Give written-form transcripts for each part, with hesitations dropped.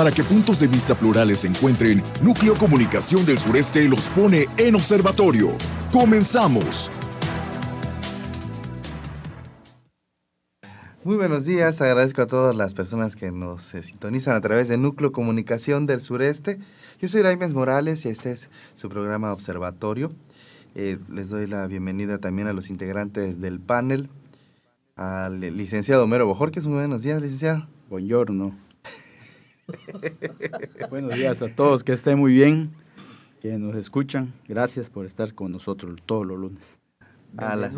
Para que puntos de vista plurales se encuentren, Núcleo Comunicación del Sureste los pone en observatorio. ¡Comenzamos! Muy buenos días, agradezco a todas las personas que nos sintonizan a través de Núcleo Comunicación del Sureste. Yo soy Raimes Morales y este es su programa Observatorio. Les doy la bienvenida también a los integrantes del panel, al licenciado Homero Bojorquez. Muy buenos días, licenciado. Buongiorno. Buenos días a todos, que estén muy bien, que nos escuchan. Gracias por estar con nosotros todos los lunes. A la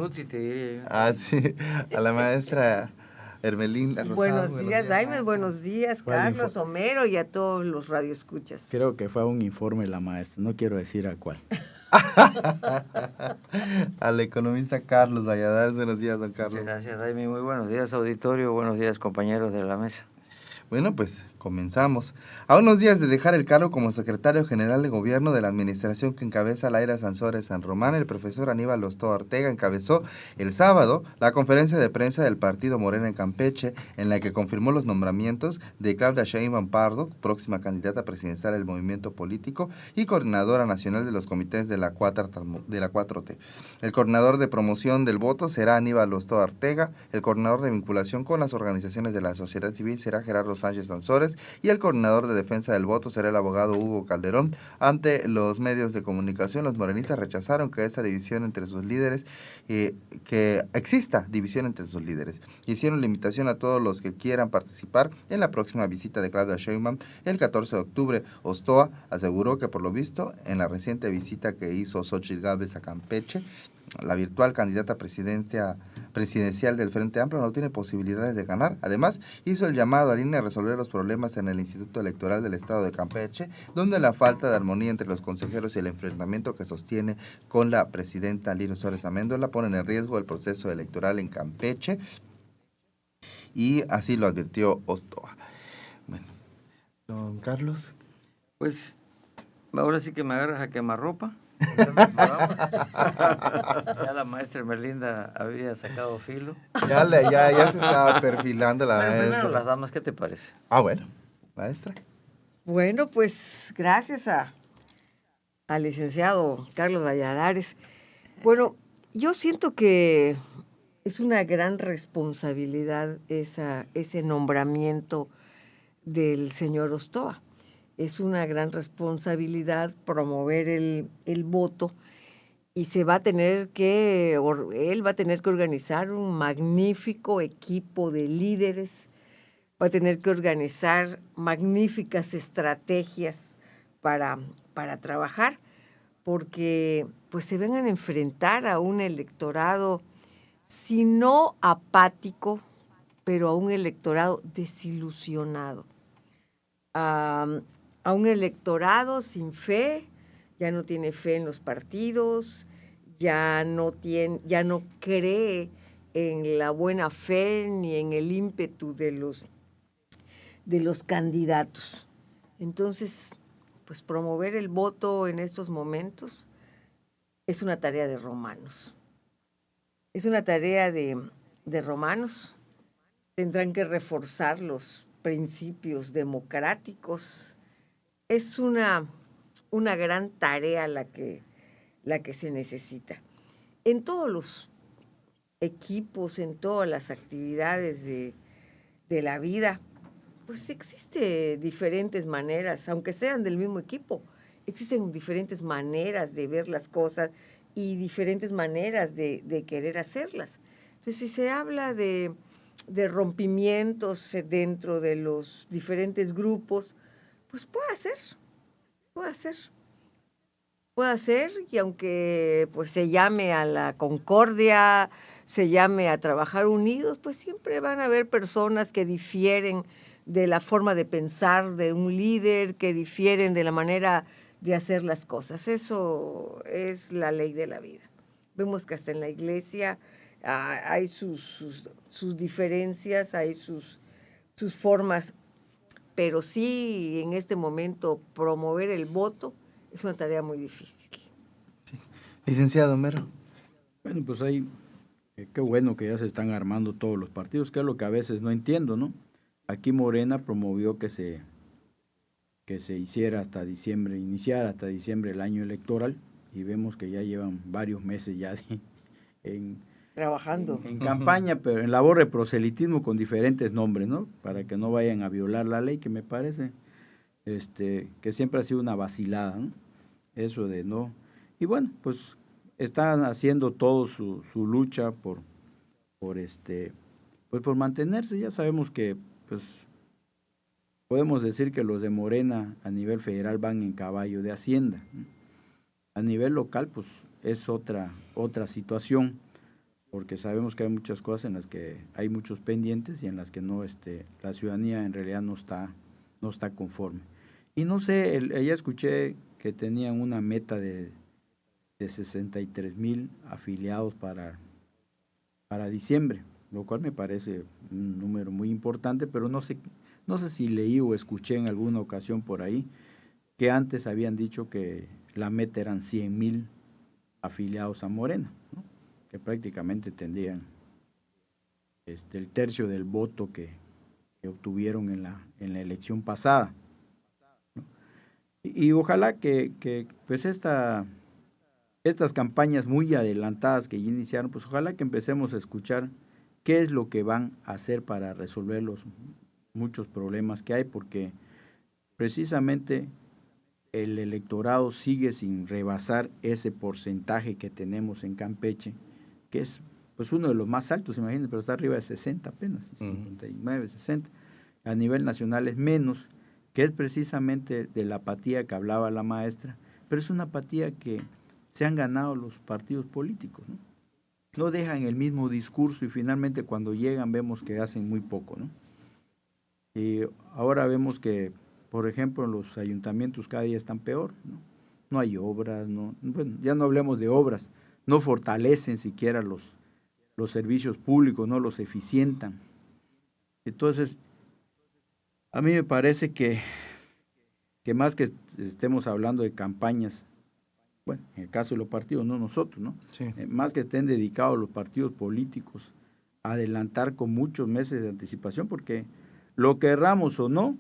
maestra Hermelinda Rosado. Buenos días, Raimes, buenos días, Carlos, Homero y a todos los radioescuchas. Creo que fue a un informe la maestra, no quiero decir a cuál. Al economista Carlos Valladares. Buenos días, don Carlos. Muchas gracias, Jaime. Muy buenos días, auditorio. Buenos días, compañeros de la mesa. Bueno, pues comenzamos. A unos días de dejar el cargo como secretario general de gobierno de la administración que encabeza Laira Sansores San Román, el profesor Aníbal Ostoa Ortega encabezó el sábado la conferencia de prensa del partido Morena en Campeche, en la que confirmó los nombramientos de Claudia Sheinbaum Pardo, próxima candidata presidencial del movimiento político y coordinadora nacional de los comités de la 4T. El coordinador de promoción del voto será Aníbal Ostoa Ortega, el coordinador de vinculación con las organizaciones de la sociedad civil será Gerardo Sánchez Sansores y el coordinador de defensa del voto será el abogado Hugo Calderón. Ante los medios de comunicación, los morenistas rechazaron que esa división entre sus líderes, que exista división entre sus líderes. Hicieron la invitación a todos los que quieran participar en la próxima visita de Claudia Sheinbaum el 14 de octubre. Ostoa aseguró que por lo visto, en la reciente visita que hizo Xóchitl Gálvez a Campeche, la virtual candidata presidencial del Frente Amplio no tiene posibilidades de ganar. Además, hizo el llamado al INE a resolver los problemas en el Instituto Electoral del Estado de Campeche, donde la falta de armonía entre los consejeros y el enfrentamiento que sostiene con la presidenta Lino Suárez Amendola ponen en riesgo el proceso electoral en Campeche, y así lo advirtió Ostoa. Bueno, don Carlos. Pues, ahora sí que me agarras a quemarropa. Ya la maestra Hermelinda había sacado filo. Ya se estaba perfilando la maestra. Primero las damas, ¿qué te parece? Bueno, maestra. Bueno, pues gracias al licenciado Carlos Valladares. Bueno, yo siento que es una gran responsabilidad ese nombramiento del señor Ostoa. Es una gran responsabilidad promover el voto y él va a tener que organizar un magnífico equipo de líderes, va a tener que organizar magníficas estrategias para trabajar, porque pues se van a enfrentar a un electorado, si no apático, pero a un electorado desilusionado. A un electorado sin fe, ya no tiene fe en los partidos, ya no cree en la buena fe ni en el ímpetu de los candidatos. Entonces, pues promover el voto en estos momentos es una tarea de romanos. Es una tarea de romanos. Tendrán que reforzar los principios democráticos. Es una gran tarea la que se necesita. En todos los equipos, en todas las actividades de la vida, pues existen diferentes maneras, aunque sean del mismo equipo, existen diferentes maneras de ver las cosas y diferentes maneras de querer hacerlas. Entonces, si se habla de rompimientos dentro de los diferentes grupos, pues puede ser, y aunque pues se llame a la concordia, se llame a trabajar unidos, pues siempre van a haber personas que difieren de la forma de pensar de un líder, que difieren de la manera de hacer las cosas. Eso es la ley de la vida. Vemos que hasta en la iglesia hay sus diferencias, hay sus formas, pero sí en este momento promover el voto es una tarea muy difícil. Sí. Licenciado Homero. Bueno, pues ahí, qué bueno que ya se están armando todos los partidos, que es lo que a veces no entiendo, ¿no? Aquí Morena promovió que se que se hiciera hasta diciembre, iniciara hasta diciembre el año electoral, y vemos que ya llevan varios meses ya trabajando en campaña, pero en labor de proselitismo con diferentes nombres, ¿no? Para que no vayan a violar la ley, que me parece que siempre ha sido una vacilada, ¿no? Eso de no. Y bueno, pues están haciendo todo su lucha por mantenerse. Ya sabemos que pues podemos decir que los de Morena a nivel federal van en caballo de Hacienda, ¿no? A nivel local pues es otra situación, porque sabemos que hay muchas cosas en las que hay muchos pendientes y en las que no la ciudadanía en realidad no está conforme. Y no sé, ella escuché que tenían una meta de 63,000 afiliados para diciembre, lo cual me parece un número muy importante, pero no sé si leí o escuché en alguna ocasión por ahí que antes habían dicho que la meta eran 100,000 afiliados a Morena, ¿no? Que prácticamente tendrían el tercio del voto que obtuvieron en la elección pasada, ¿no? Y ojalá que pues estas campañas muy adelantadas que ya iniciaron, pues ojalá que empecemos a escuchar qué es lo que van a hacer para resolver los muchos problemas que hay, porque precisamente el electorado sigue sin rebasar ese porcentaje que tenemos en Campeche, que es pues uno de los más altos, imagínense, pero está arriba de 60 apenas, 59, 60. A nivel nacional es menos, que es precisamente de la apatía que hablaba la maestra, pero es una apatía que se han ganado los partidos políticos, ¿no? No dejan el mismo discurso y finalmente cuando llegan vemos que hacen muy poco, ¿no? Y ahora vemos que, por ejemplo, los ayuntamientos cada día están peor, ¿no? No hay obras, bueno, ya no hablemos de obras, no fortalecen siquiera los servicios públicos, no los eficientan. Entonces, a mí me parece que más que estemos hablando de campañas, bueno, en el caso de los partidos, no nosotros, ¿no? Sí. Más que estén dedicados los partidos políticos a adelantar con muchos meses de anticipación, porque lo querramos o no,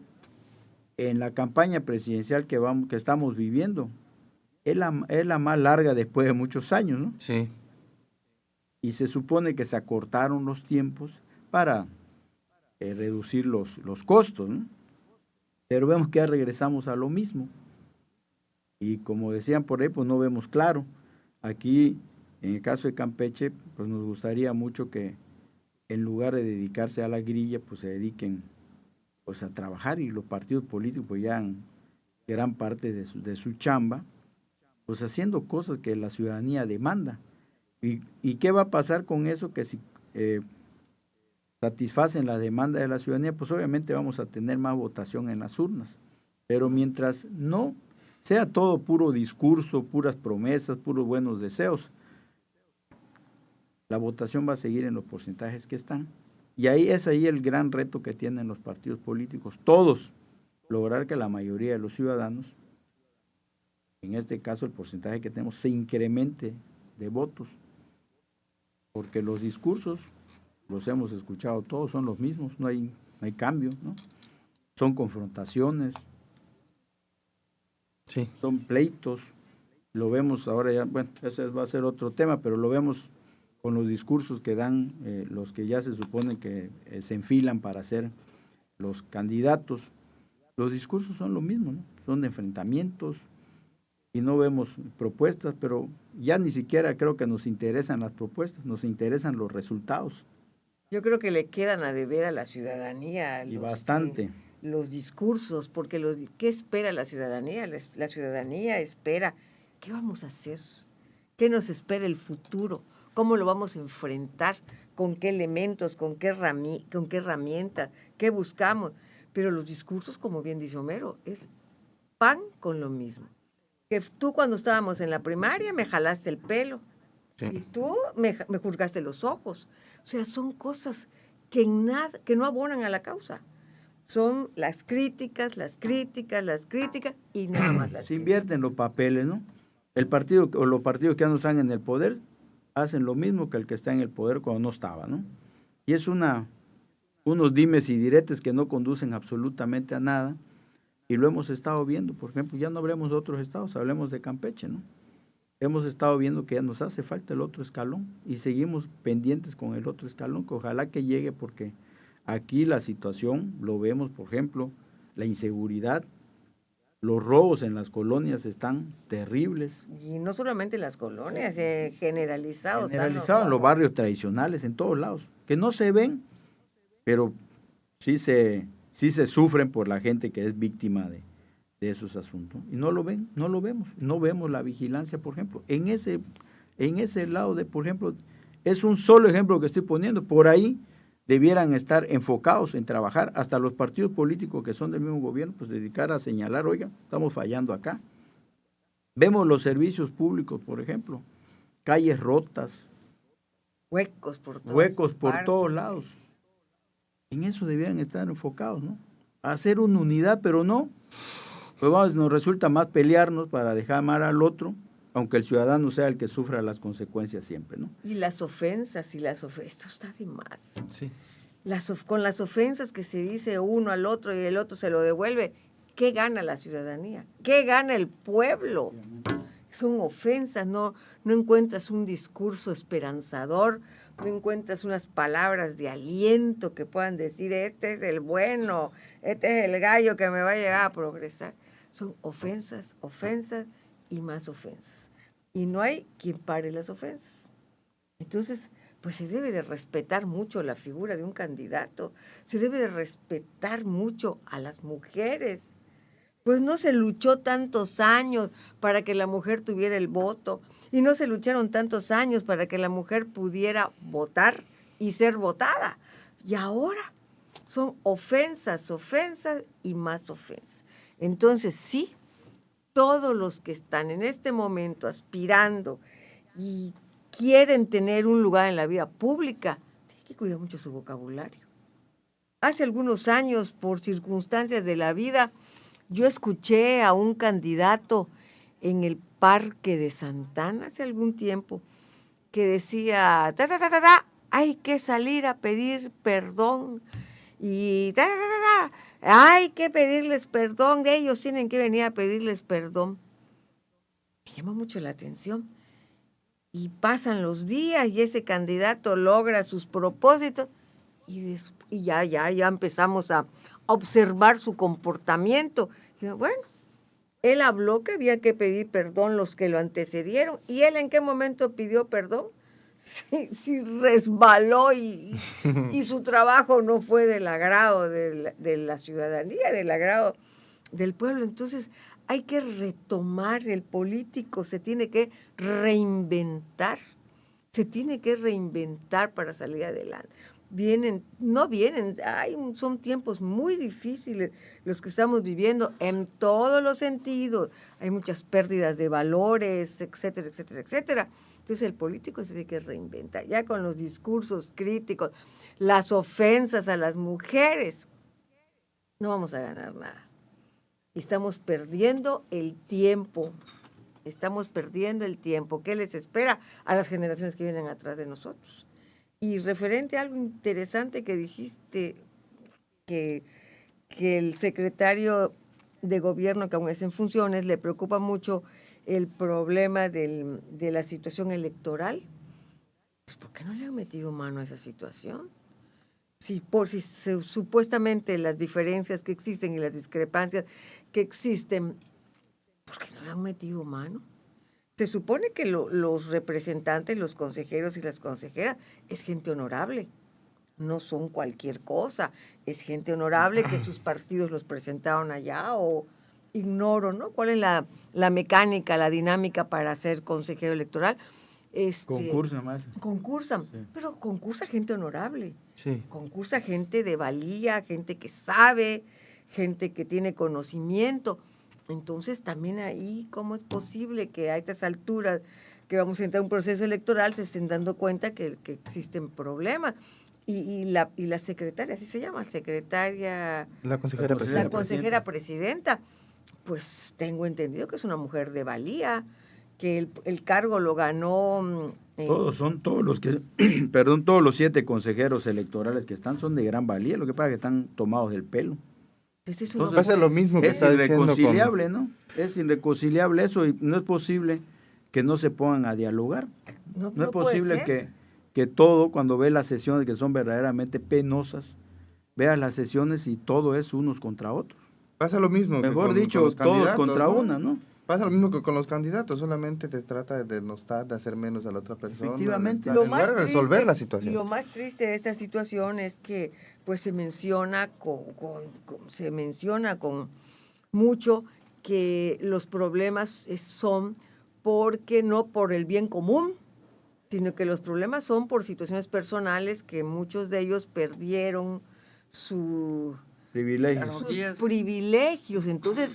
en la campaña presidencial que estamos viviendo, es la más larga después de muchos años, ¿no? Sí. Y se supone que se acortaron los tiempos para reducir los costos, ¿no? Pero vemos que ya regresamos a lo mismo. Y como decían por ahí, pues no vemos claro. Aquí, en el caso de Campeche, pues nos gustaría mucho que en lugar de dedicarse a la grilla, pues se dediquen pues a trabajar, y los partidos políticos pues ya gran parte de su chamba, pues haciendo cosas que la ciudadanía demanda. ¿Y qué va a pasar con eso? Que si satisfacen la demanda de la ciudadanía, pues obviamente vamos a tener más votación en las urnas. Pero mientras no sea todo puro discurso, puras promesas, puros buenos deseos, la votación va a seguir en los porcentajes que están. Y ahí es el gran reto que tienen los partidos políticos, todos, lograr que la mayoría de los ciudadanos, en este caso el porcentaje que tenemos, se incremente de votos, porque los discursos, los hemos escuchado todos, son los mismos, no hay cambio, ¿no? Son confrontaciones, Sí. son pleitos, lo vemos ahora ya, bueno, ese va a ser otro tema, pero lo vemos con los discursos que dan los que ya se supone que se enfilan para ser los candidatos. Los discursos son lo mismo, ¿no? Son de enfrentamientos y no vemos propuestas, pero ya ni siquiera creo que nos interesan las propuestas, nos interesan los resultados. Yo creo que le quedan a deber a la ciudadanía. Y bastante. Los discursos, porque ¿qué espera la ciudadanía? La ciudadanía espera, ¿qué vamos a hacer? ¿Qué nos espera el futuro? ¿Cómo lo vamos a enfrentar? ¿Con qué elementos? ¿Con qué herramientas? ¿Qué buscamos? Pero los discursos, como bien dice Homero, es pan con lo mismo. Que tú cuando estábamos en la primaria me jalaste el pelo. Sí. Y tú me juzgaste los ojos. O sea, son cosas que no abonan a la causa. Son las críticas y nada más las se invierten los papeles, ¿no? El partido o los partidos que ya no están en el poder hacen lo mismo que el que está en el poder cuando no estaba, ¿no? Y es unos dimes y diretes que no conducen absolutamente a nada. Y lo hemos estado viendo, por ejemplo, ya no hablemos de otros estados, hablemos de Campeche, ¿no? Hemos estado viendo que ya nos hace falta el otro escalón y seguimos pendientes con el otro escalón, que ojalá que llegue, porque aquí la situación, lo vemos, por ejemplo, la inseguridad, los robos en las colonias están terribles. Y no solamente en las colonias, generalizados. Generalizados en los barrios tradicionales, en todos lados, que no se ven, pero sí se sufren por la gente que es víctima de esos asuntos. Y no lo ven, no lo vemos. No vemos la vigilancia, por ejemplo. En ese lado de, por ejemplo, es un solo ejemplo que estoy poniendo. Por ahí debieran estar enfocados en trabajar, hasta los partidos políticos que son del mismo gobierno, pues dedicar a señalar, oiga, estamos fallando acá. Vemos los servicios públicos, por ejemplo, calles rotas, huecos por todos lados. En eso debían estar enfocados, ¿no? Hacer una unidad, pero no. Pues vamos, nos resulta más pelearnos para dejar mal al otro, aunque el ciudadano sea el que sufra las consecuencias siempre, ¿no? Y las ofensas, esto está de más. Sí. Con las ofensas que se dice uno al otro y el otro se lo devuelve, ¿qué gana la ciudadanía? ¿Qué gana el pueblo? Son ofensas, no encuentras un discurso esperanzador, no encuentras unas palabras de aliento que puedan decir, este es el bueno, este es el gallo que me va a llegar a progresar. Son ofensas, ofensas y más ofensas. Y no hay quien pare las ofensas. Entonces, pues se debe de respetar mucho la figura de un candidato, se debe de respetar mucho a las mujeres. Pues no se luchó tantos años para que la mujer tuviera el voto y no se lucharon tantos años para que la mujer pudiera votar y ser votada. Y ahora son ofensas, ofensas y más ofensas. Entonces sí, todos los que están en este momento aspirando y quieren tener un lugar en la vida pública, tienen que cuidar mucho su vocabulario. Hace algunos años, por circunstancias de la vida, yo escuché a un candidato en el Parque de Santana hace algún tiempo que decía, hay que salir a pedir perdón y hay que pedirles perdón, ellos tienen que venir a pedirles perdón. Me llamó mucho la atención. Y pasan los días y ese candidato logra sus propósitos y ya empezamos a observar su comportamiento. Y bueno, él habló que había que pedir perdón los que lo antecedieron. ¿Y él en qué momento pidió perdón? Sí resbaló y su trabajo no fue del agrado de la ciudadanía, del agrado del pueblo. Entonces hay que retomar, el político se tiene que reinventar para salir adelante. Son tiempos muy difíciles los que estamos viviendo en todos los sentidos. Hay muchas pérdidas de valores, etcétera, etcétera, etcétera. Entonces el político se tiene que reinventar, ya con los discursos críticos, las ofensas a las mujeres. No vamos a ganar nada. Estamos perdiendo el tiempo. ¿Qué les espera a las generaciones que vienen atrás de nosotros? Y referente a algo interesante que dijiste, que el secretario de gobierno, que aún es en funciones, le preocupa mucho el problema de la situación electoral. Pues ¿por qué no le han metido mano a esa situación? Supuestamente las diferencias que existen y las discrepancias que existen, ¿por qué no le han metido mano? Se supone que los representantes, los consejeros y las consejeras, es gente honorable, no son cualquier cosa, es gente honorable que sus partidos los presentaron allá, o ignoro, ¿no? ¿Cuál es la mecánica, la dinámica para ser consejero electoral? Concursan, sí. Pero concursa gente honorable, sí. Concursa gente de valía, gente que sabe, gente que tiene conocimiento. Entonces también ahí, ¿cómo es posible que a estas alturas que vamos a entrar en un proceso electoral se estén dando cuenta que existen problemas? Y la secretaria, así se llama, la consejera presidenta, pues tengo entendido que es una mujer de valía, que el cargo lo ganó. Todos los 7 consejeros electorales que están son de gran valía, lo que pasa es que están tomados del pelo. Este es Entonces, pasa lo mismo que es está diciendo irreconciliable, ¿no? Es irreconciliable eso y no es posible que no se pongan a dialogar. No es puede posible ser. que todo, cuando ve las sesiones que son verdaderamente penosas, veas las sesiones y todo es unos contra otros. Pasa lo mismo que Mejor con dicho, los todos candidatos, contra ¿no? una, ¿no? Pasa lo mismo que con los candidatos, solamente te trata de denostar, de hacer menos a la otra persona. Efectivamente. En lugar de resolver la situación. Lo más triste de esta situación es que pues se menciona con mucho que los problemas son porque no por el bien común, sino que los problemas son por situaciones personales que muchos de ellos perdieron sus privilegios. Entonces,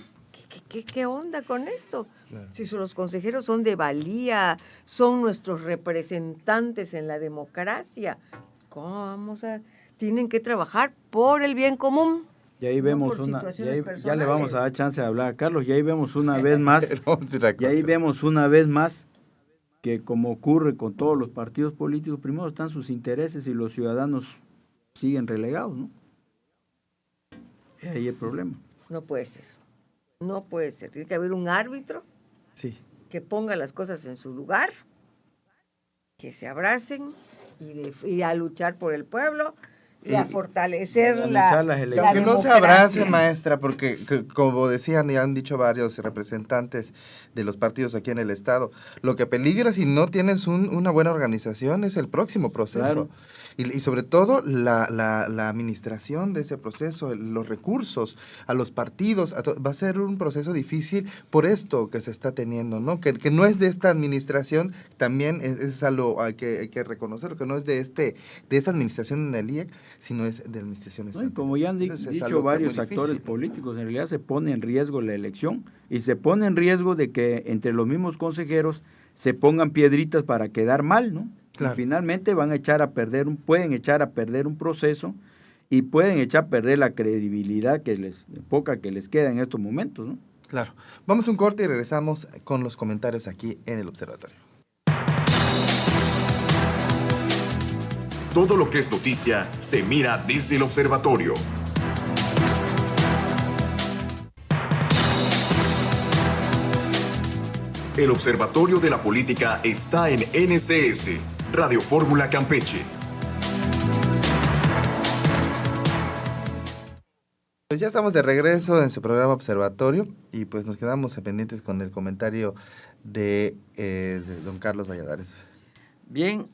¿qué onda con esto? Claro. Si los consejeros son de valía, son nuestros representantes en la democracia, ¿cómo tienen que trabajar por el bien común? Y ahí vemos ya le vamos a dar chance de hablar a Carlos, y ahí vemos una vez más, que como ocurre con todos los partidos políticos, primero están sus intereses y los ciudadanos siguen relegados, ¿no? Y ahí el problema. No puede ser. No puede ser. Tiene que haber un árbitro que ponga las cosas en su lugar, que se abracen y a luchar por el pueblo y a fortalecer la que no se abrace, maestra, porque como decían y han dicho varios representantes de los partidos aquí en el estado, lo que peligra si no tienes una buena organización es el próximo proceso. Claro. Y sobre todo la administración de ese proceso, los recursos a los partidos, va a ser un proceso difícil por esto que se está teniendo, ¿no? Que no es de esta administración, también es algo hay que reconocerlo, que no es de esta administración en el IEC, sino es de administraciones. No, y como ya han dicho varios actores políticos, en realidad se pone en riesgo la elección y se pone en riesgo de que entre los mismos consejeros se pongan piedritas para quedar mal, ¿no? Claro. Y finalmente pueden echar a perder un proceso y pueden echar a perder la credibilidad poca que les queda en estos momentos, ¿no? Claro. Vamos a un corte y regresamos con los comentarios aquí en el Observatorio. Todo lo que es noticia se mira desde el Observatorio. El Observatorio de la Política está en NCS, Radio Fórmula Campeche. Pues ya estamos de regreso en su programa Observatorio y pues nos quedamos pendientes con el comentario de don Carlos Valladares. Bien,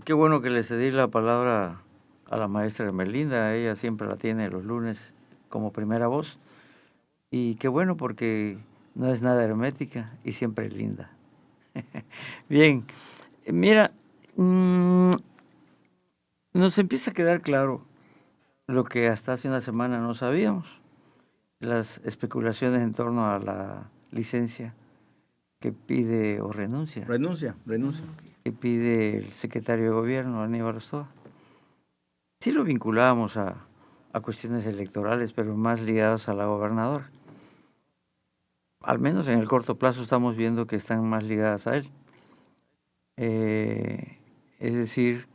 qué bueno que le cedí la palabra a la maestra Ermelinda, ella siempre la tiene los lunes como primera voz, y qué bueno porque no es nada hermética y siempre linda. Bien, mira, nos empieza a quedar claro lo que hasta hace una semana no sabíamos, las especulaciones en torno a la licencia que pide o renuncia. Renuncia. Que pide el secretario de Gobierno, Aníbal Ostoa. Sí lo vinculamos a cuestiones electorales, pero más ligadas a la gobernadora. Al menos en el corto plazo estamos viendo que están más ligadas a él. Es decir,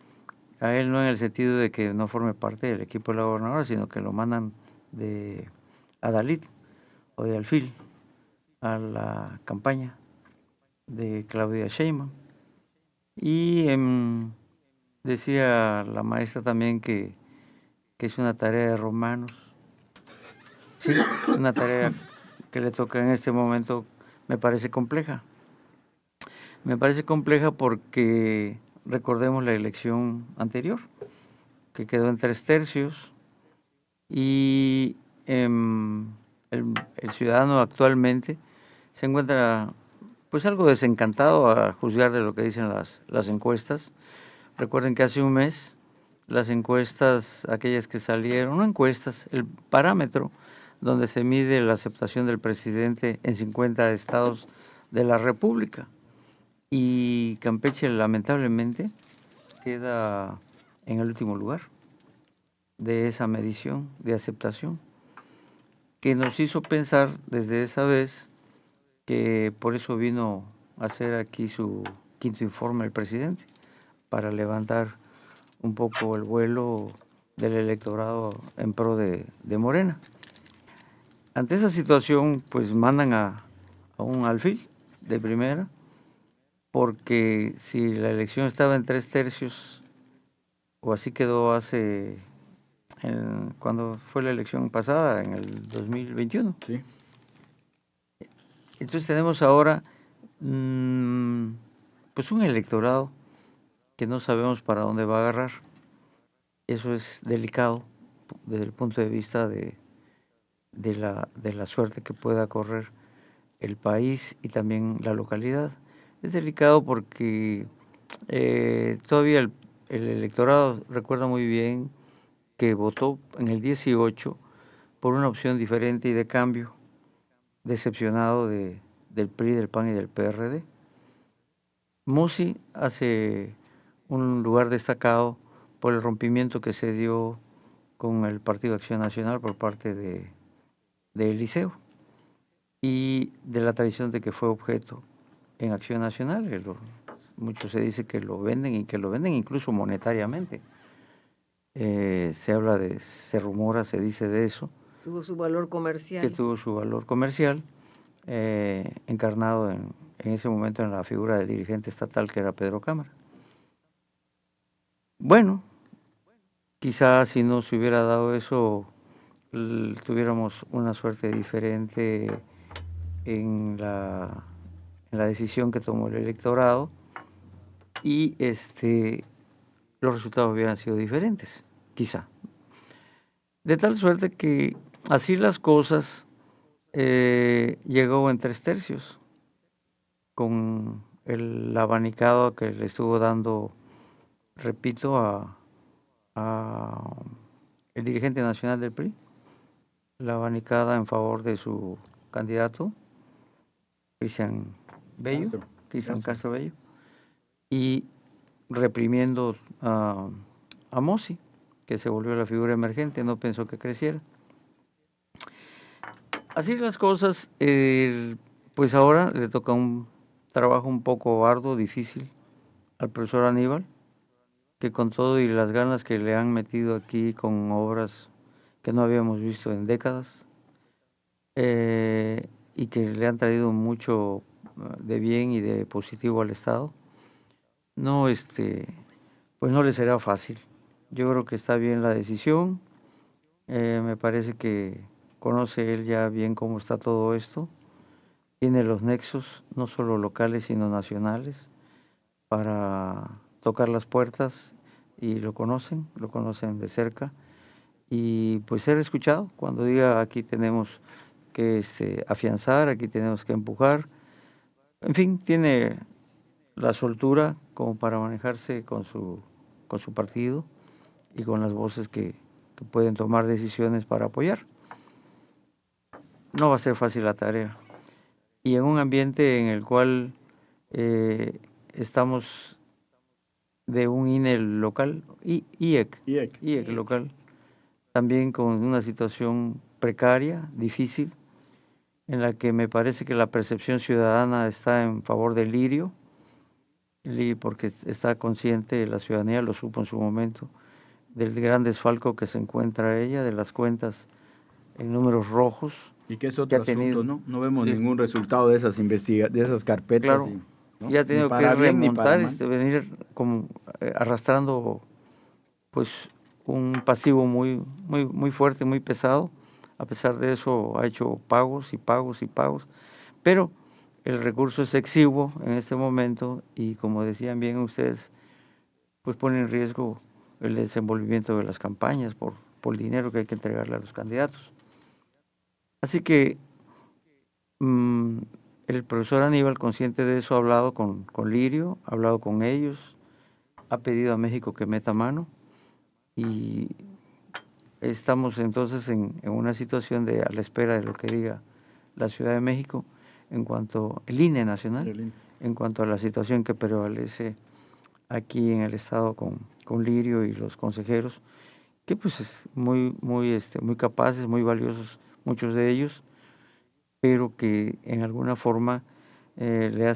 a él no en el sentido de que no forme parte del equipo de la gobernadora, sino que lo mandan de Adalid o de Alfil a la campaña de Claudia Sheinbaum. Y decía la maestra también que es una tarea de romanos. Sí, una tarea que le toca en este momento me parece compleja. Me parece compleja porque recordemos la elección anterior, que quedó en 3/3, y el ciudadano actualmente se encuentra pues algo desencantado a juzgar de lo que dicen las encuestas. Recuerden que hace un mes las encuestas, aquellas que salieron, no encuestas, el parámetro donde se mide la aceptación del presidente en 50 estados de la República. Y Campeche lamentablemente queda en el último lugar de esa medición de aceptación, que nos hizo pensar desde esa vez que por eso vino a hacer aquí su quinto informe el presidente, para levantar un poco el vuelo del electorado en pro de Morena. ante esa situación, pues mandan a un alfil de primera, porque si la elección estaba en 3/3, o así quedó cuando fue la elección pasada, en el 2021. Sí. Entonces tenemos ahora pues un electorado que no sabemos para dónde va a agarrar. Eso es delicado desde el punto de vista de la suerte que pueda correr el país y también la localidad. Es delicado porque todavía el electorado recuerda muy bien que votó en el 18 por una opción diferente y de cambio, decepcionado del PRI, del PAN y del PRD. Musi hace un lugar destacado por el rompimiento que se dio con el Partido Acción Nacional por parte de Eliseo y de la traición de que fue objeto en Acción Nacional. Mucho se dice que lo venden y que lo venden incluso monetariamente. Se habla se rumora, se dice de eso. Tuvo su valor comercial. Que tuvo su valor comercial, encarnado en ese momento en la figura del dirigente estatal que era Pedro Cámara. Bueno, quizás si no se hubiera dado eso, tuviéramos una suerte diferente en la decisión que tomó el electorado y los resultados hubieran sido diferentes, quizá. De tal suerte que así las cosas, llegó en 3/3, con el abanicado que le estuvo dando, repito, a el dirigente nacional del PRI, la abanicada en favor de su candidato, Cristian Castro Bello, y reprimiendo a Mossi, que se volvió la figura emergente, no pensó que creciera. Así las cosas, pues ahora le toca un trabajo un poco arduo, difícil, al profesor Aníbal, que con todo y las ganas que le han metido aquí con obras que no habíamos visto en décadas, y que le han traído mucho de bien y de positivo al Estado, no, pues no le será fácil. Yo creo que está bien la decisión. Me parece que conoce él ya bien cómo está todo esto. Tiene los nexos, no solo locales, sino nacionales, para tocar las puertas, y lo conocen de cerca. Y pues ser escuchado cuando diga: aquí tenemos que afianzar, aquí tenemos que empujar. En fin, tiene la soltura como para manejarse con su partido y con las voces que pueden tomar decisiones para apoyar. No va a ser fácil la tarea. Y en un ambiente en el cual estamos de un INE local, IEC local, también con una situación precaria, difícil, en la que me parece que la percepción ciudadana está en favor del Lirio, porque está consciente, la ciudadanía lo supo en su momento, del gran desfalco que se encuentra ella, de las cuentas en números rojos. Y que es otro asunto, ¿no? No vemos ningún resultado de esas de esas carpetas. Claro, ¿no? Y ha tenido que remontar, venir como arrastrando pues un pasivo muy, muy, muy fuerte, muy pesado. A pesar de eso ha hecho pagos y pagos y pagos, pero el recurso es exiguo en este momento y, como decían bien ustedes, pues pone en riesgo el desenvolvimiento de las campañas por el dinero que hay que entregarle a los candidatos. Así que el profesor Aníbal, consciente de eso, ha hablado con Lirio, ha hablado con ellos, ha pedido a México que meta mano, y estamos entonces en una situación a la espera de lo que diga la Ciudad de México en cuanto el INE nacional, en cuanto a la situación que prevalece aquí en el estado con Lirio y los consejeros, que pues es muy capaces, muy valiosos, muchos de ellos, pero que en alguna forma le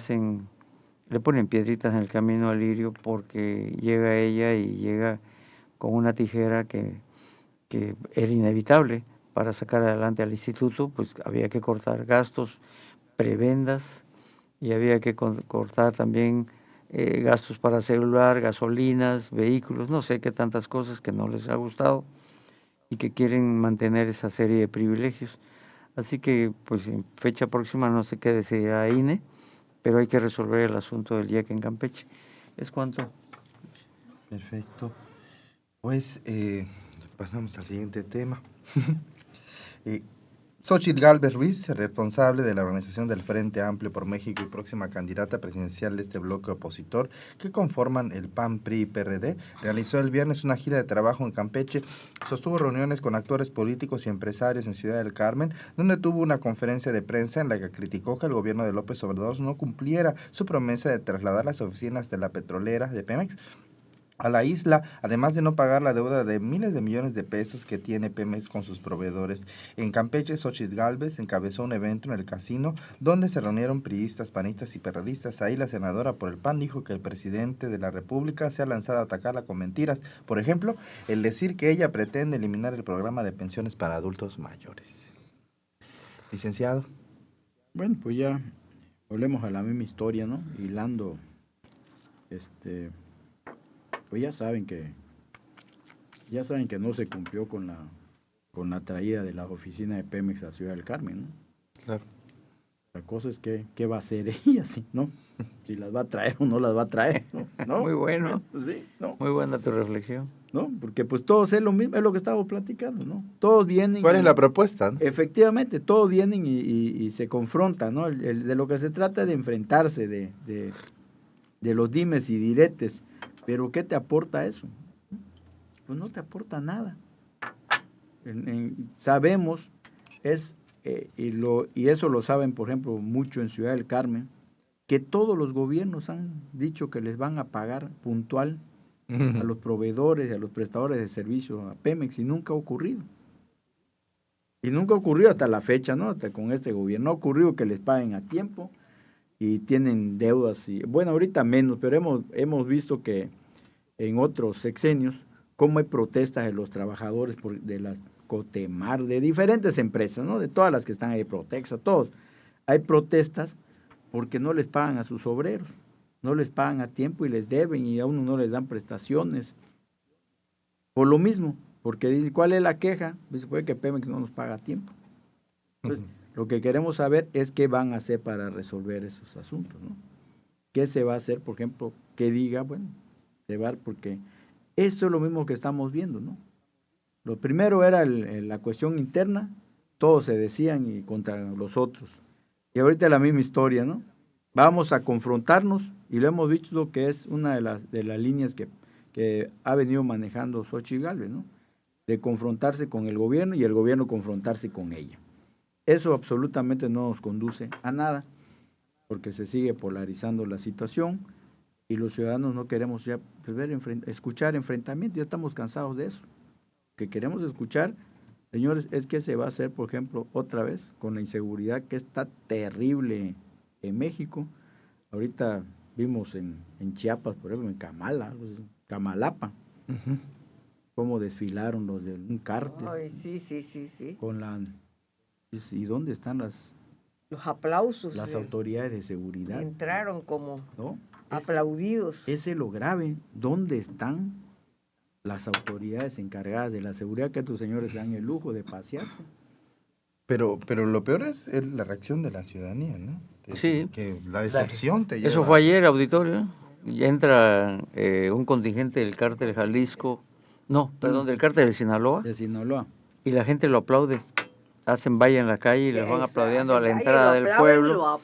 ponen piedritas en el camino a Lirio, porque llega ella y llega con una tijera que era inevitable, para sacar adelante al instituto, pues había que cortar gastos, prebendas, y había que cortar también gastos para celular, gasolinas, vehículos, no sé qué tantas cosas que no les ha gustado y que quieren mantener esa serie de privilegios. Así que, pues en fecha próxima no sé qué decidirá INE, pero hay que resolver el asunto del IEC en Campeche. ¿Es cuánto? Perfecto. Pues pasamos al siguiente tema. Xóchitl Gálvez Ruiz, responsable de la organización del Frente Amplio por México y próxima candidata presidencial de este bloque opositor que conforman el PAN, PRI y PRD, realizó el viernes una gira de trabajo en Campeche, sostuvo reuniones con actores políticos y empresarios en Ciudad del Carmen, donde tuvo una conferencia de prensa en la que criticó que el gobierno de López Obrador no cumpliera su promesa de trasladar las oficinas de la petrolera de Pemex a la isla, además de no pagar la deuda de miles de millones de pesos que tiene Pemex con sus proveedores. En Campeche, Xóchitl Gálvez encabezó un evento en el casino donde se reunieron priistas, panistas y perredistas. Ahí la senadora por el PAN dijo que el presidente de la República se ha lanzado a atacarla con mentiras. Por ejemplo, el decir que ella pretende eliminar el programa de pensiones para adultos mayores. Licenciado. Bueno, pues ya volvemos a la misma historia, ¿no? Hilando, pues ya saben que no se cumplió con la traída de la oficina de Pemex a Ciudad del Carmen, ¿no? Claro. La cosa es que qué va a hacer ella, ¿sí? ¿No? Si las va a traer o no las va a traer, ¿no? Muy bueno. Sí, ¿no? Muy buena tu reflexión. ¿No? Porque pues todos es lo mismo, es lo que estamos platicando, ¿no? Todos vienen. ¿Cuál es la propuesta, no? Efectivamente, todos vienen y se confrontan, ¿no? De lo que se trata es de enfrentarse, de los dimes y diretes. Pero ¿qué te aporta eso? Pues no te aporta nada. Sabemos, y eso lo saben, por ejemplo, mucho en Ciudad del Carmen, que todos los gobiernos han dicho que les van a pagar puntual a los proveedores y a los prestadores de servicios a Pemex, y nunca ha ocurrido. Y nunca ocurrió hasta la fecha, ¿no? Hasta con este gobierno. No ha ocurrido que les paguen a tiempo y tienen deudas. Bueno, ahorita menos, pero hemos visto que en otros sexenios, cómo hay protestas de los trabajadores de las Cotemar, de diferentes empresas, ¿no? De todas las que están ahí, Protexa, todos. Hay protestas porque no les pagan a sus obreros, no les pagan a tiempo y les deben, y a uno no les dan prestaciones. Por lo mismo, porque dice, ¿cuál es la queja? Pues puede que Pemex no nos paga a tiempo. Entonces, lo que queremos saber es qué van a hacer para resolver esos asuntos, ¿no? ¿Qué se va a hacer, por ejemplo, que diga, bueno, se va, porque eso es lo mismo que estamos viendo, ¿no? Lo primero era la cuestión interna, todos se decían y contra los otros. Y ahorita la misma historia, ¿no? Vamos a confrontarnos, y lo hemos visto que es una de las líneas que ha venido manejando Xóchitl Gálvez, ¿no? De confrontarse con el gobierno y el gobierno confrontarse con ella. Eso absolutamente no nos conduce a nada, porque se sigue polarizando la situación y los ciudadanos no queremos ya escuchar enfrentamientos, ya estamos cansados de eso. Lo que queremos escuchar, señores, es qué se va a hacer, por ejemplo, otra vez con la inseguridad que está terrible en México. Ahorita vimos en Chiapas, por ejemplo, en Camalapa, cómo desfilaron los de un cártel. Ay, sí. ¿Y dónde están los aplausos? Las autoridades de seguridad. Entraron como, ¿no? aplaudidos. Ese es lo grave. ¿Dónde están las autoridades encargadas de la seguridad, que a estos señores se dan el lujo de pasearse? Pero lo peor es la reacción de la ciudadanía, ¿no? Sí. Que la decepción te lleva. Eso fue ayer, auditorio. Ya entra un contingente del cártel Jalisco, del cártel de Sinaloa. De Sinaloa. Y la gente lo aplaude. Hacen valla en la calle y les van aplaudiendo a la entrada del pueblo.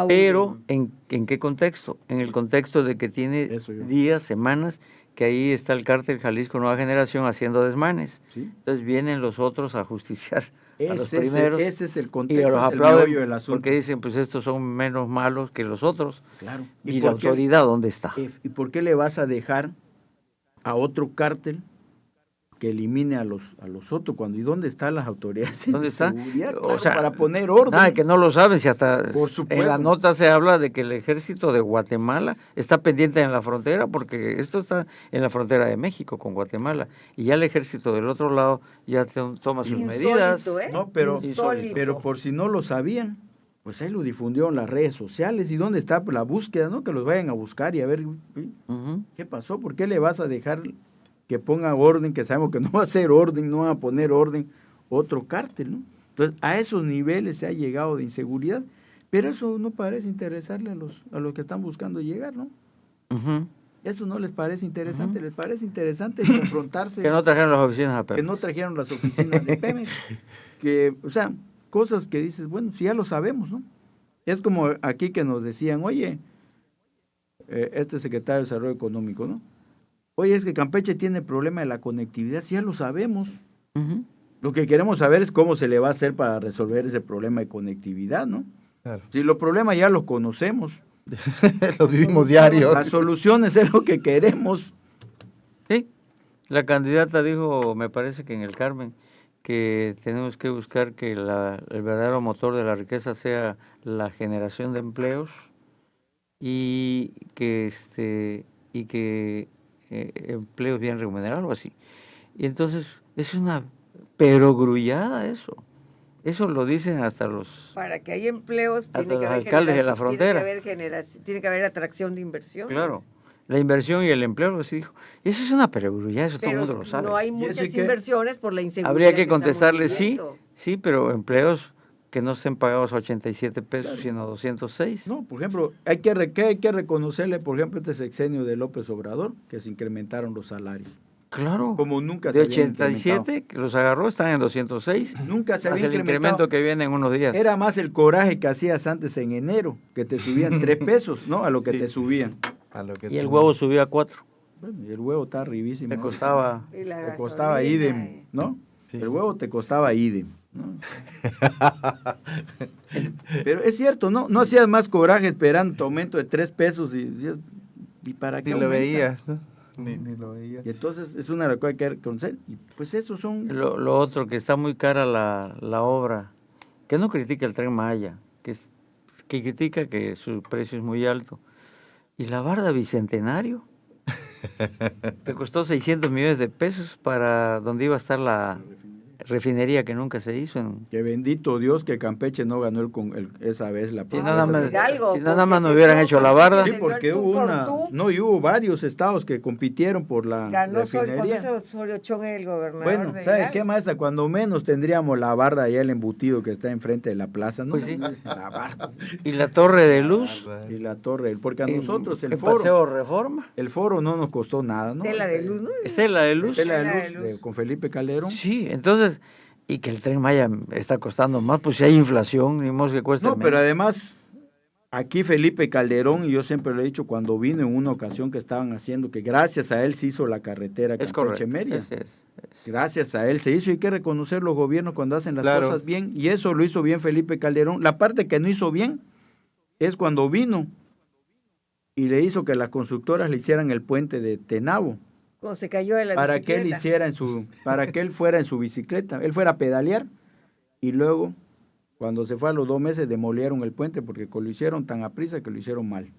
Pero, ¿en qué contexto? En el contexto de que tiene días, semanas, que ahí está el cártel Jalisco Nueva Generación haciendo desmanes. ¿Sí? Entonces vienen los otros a justiciar a los primeros. Ese es el contexto, y los aplauden porque dicen, pues estos son menos malos que los otros. Claro. ¿Y la autoridad dónde está? ¿Y por qué le vas a dejar a otro cártel que elimine a los otros, cuando ¿y dónde están las autoridades de ¿Dónde está? seguridad? O Claro, sea, para poner orden. Nada, que no lo saben, si hasta Por supuesto. en la nota se habla de que el ejército de Guatemala está pendiente en la frontera, porque esto está en la frontera de México con Guatemala, y ya el ejército del otro lado ya toma sus medidas. ¿Eh? No, pero Insólito. por si no lo sabían, pues ahí lo difundió en las redes sociales. ¿Y dónde está la búsqueda, no? Que los vayan a buscar y a ver qué pasó, ¿por qué le vas a dejar que ponga orden, que sabemos que no va a ser orden, no va a poner orden, otro cártel, ¿no? Entonces, a esos niveles se ha llegado de inseguridad, pero eso no parece interesarle a los que están buscando llegar, ¿no? Eso no les parece interesante, les parece interesante confrontarse. Que no trajeron las oficinas a Pemex. Que no trajeron las oficinas de Pemex. O sea, cosas que dices, bueno, si ya lo sabemos, ¿no? Es como aquí que nos decían, oye, este secretario de Desarrollo Económico, ¿no? Oye, es que Campeche tiene problema de la conectividad, si ya lo sabemos. Lo que queremos saber es cómo se le va a hacer para resolver ese problema de conectividad, ¿no? Claro. Si los problemas ya los conocemos. Los vivimos diario. Las soluciones es lo que queremos. Sí, la candidata dijo, me parece que en el Carmen, que tenemos que buscar que el verdadero motor de la riqueza sea la generación de empleos y que empleos bien remunerados, algo así. Y entonces es una perogrullada eso. Eso lo dicen hasta los... Para que haya empleos, hasta tiene que los haber alcaldes de la generación, frontera. tiene que haber atracción de inversión. Claro, la inversión y el empleo, lo dijo. Eso es una perogrullada, eso todo el mundo lo sabe. No hay muchas Jessica, inversiones por la inseguridad. Habría que estamos contestarle sí, viviendo. pero empleos que no estén pagados a 87 pesos, sino 206. No, por ejemplo, hay que reconocerle, por ejemplo, este sexenio de López Obrador, que se incrementaron los salarios. Claro. Como nunca de se había 87, que los agarró, están en 206. Nunca se Más había el incrementado. incremento que viene en unos días. Era más el coraje que hacías antes en enero, que te subían 3 pesos, ¿no? A lo que Sí. te subían. A lo que Y el huevo subió a 4. Bueno, y el huevo está arribísimo. Te costaba... Y la Te costaba gasolina, idem, ¿no? Sí. El huevo te costaba idem, ¿no? Pero es cierto, ¿no? No hacías más coraje esperando tu aumento de 3 pesos y decías, ¿y para qué Ni lo aumenta? veías, ¿no? Ni lo veías. Y entonces es una cosa que hay que reconocer. Y pues esos son... Lo otro, que está muy cara la obra, que no critica el Tren Maya, que critica que su precio es muy alto. Y la barda Bicentenario, que costó 600 millones de pesos para donde iba a estar la refinería que nunca se hizo. Que bendito Dios que Campeche no ganó esa vez la Si No, nada eso más, es Hidalgo, si nada porque más no si hubieran no, hecho la porque barda. Sí, se dio porque el hubo tú por tú. no, y hubo varios estados que compitieron por la Ganó refinería. Osorio Chong, el gobernador Bueno, de ¿sabe Hidalgo. qué, maestra? Cuando menos tendríamos la barda allá, el embutido que está enfrente de la plaza, ¿no? Pues sí. La barda. Y la Torre de Luz, Y la torre, porque a nosotros en el foro, Paseo Reforma, el foro no nos costó nada, ¿no? Estela de Luz, ¿no? Estela de Luz. Estela Estela de de Luz, Luz. con Felipe Calderón. Sí, entonces, y que el Tren Maya está costando más, pues si hay inflación, ni modo que cueste No, menos. pero además, aquí Felipe Calderón, y yo siempre lo he dicho, cuando vino en una ocasión que estaban haciendo, que gracias a él se hizo la carretera Es correcto. Campeche-Mérida. Es. Gracias a él se hizo, y hay que reconocer los gobiernos cuando hacen las Claro. cosas bien, y eso lo hizo bien Felipe Calderón. La parte que no hizo bien es cuando vino y le hizo que las constructoras le hicieran el puente de Tenabo, Cuando se cayó de la para que él bicicleta. para que él fuera en su bicicleta, él fuera a pedalear, y luego, cuando se fue a los 2 meses, demolieron el puente porque lo hicieron tan aprisa que lo hicieron mal,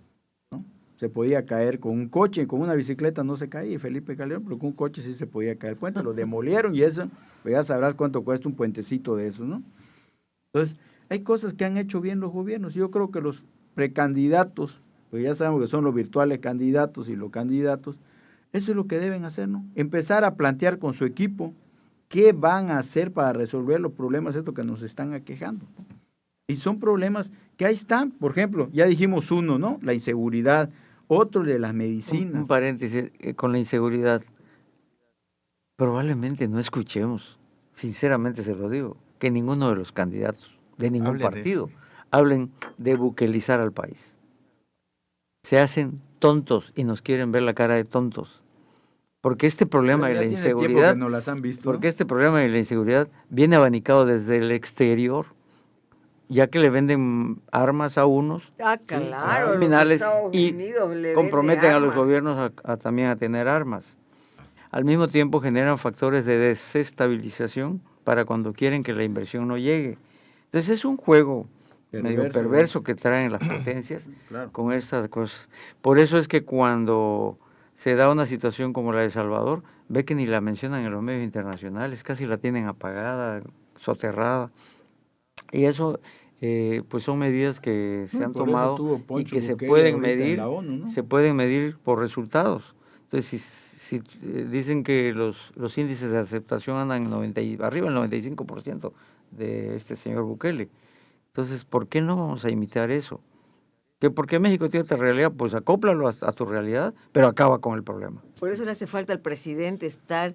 ¿no? Se podía caer con un coche, con una bicicleta no se caía, y Felipe Calderón, pero con un coche sí se podía caer el puente, lo demolieron, y eso, pues ya sabrás cuánto cuesta un puentecito de esos, ¿no? Entonces, hay cosas que han hecho bien los gobiernos. Yo creo que los precandidatos, pues ya sabemos que son los virtuales candidatos y los candidatos, eso es lo que deben hacer, ¿no? Empezar a plantear con su equipo qué van a hacer para resolver los problemas estos que nos están aquejando, ¿no? Y son problemas que ahí están, por ejemplo, ya dijimos uno, ¿no? La inseguridad, otro de las medicinas. Un paréntesis, con la inseguridad, probablemente no escuchemos, sinceramente se lo digo, que ninguno de los candidatos de ningún Hablen de partido eso. hablen de buquelizar al país. Se hacen tontos y nos quieren ver la cara de tontos. Porque este problema de Ya la tiene tiempo inseguridad, que no las han visto, porque ¿no? este problema de la inseguridad viene abanicado desde el exterior, ya que le venden armas a unos Claro, los criminales Estados y Unidos le comprometen venden a los armas. gobiernos también a tener armas. al mismo tiempo generan factores de desestabilización para cuando quieren que la inversión no llegue. Entonces es un juego medio perverso que traen las potencias Claro. con estas cosas. Por eso es que cuando se da una situación como la de Salvador, ve que ni la mencionan en los medios internacionales, casi la tienen apagada, soterrada. Y eso, pues son medidas que se han Por eso tomado tuvo y Poncho que se Bukele pueden ahorita en medir, la ONU, ¿no? se pueden medir por resultados. Entonces, si dicen que los índices de aceptación andan arriba del 95% de este señor Bukele, entonces, ¿por qué no vamos a imitar eso? Que porque México tiene otra realidad, pues acóplalo a tu realidad, pero acaba con el problema. Por eso le hace falta al presidente estar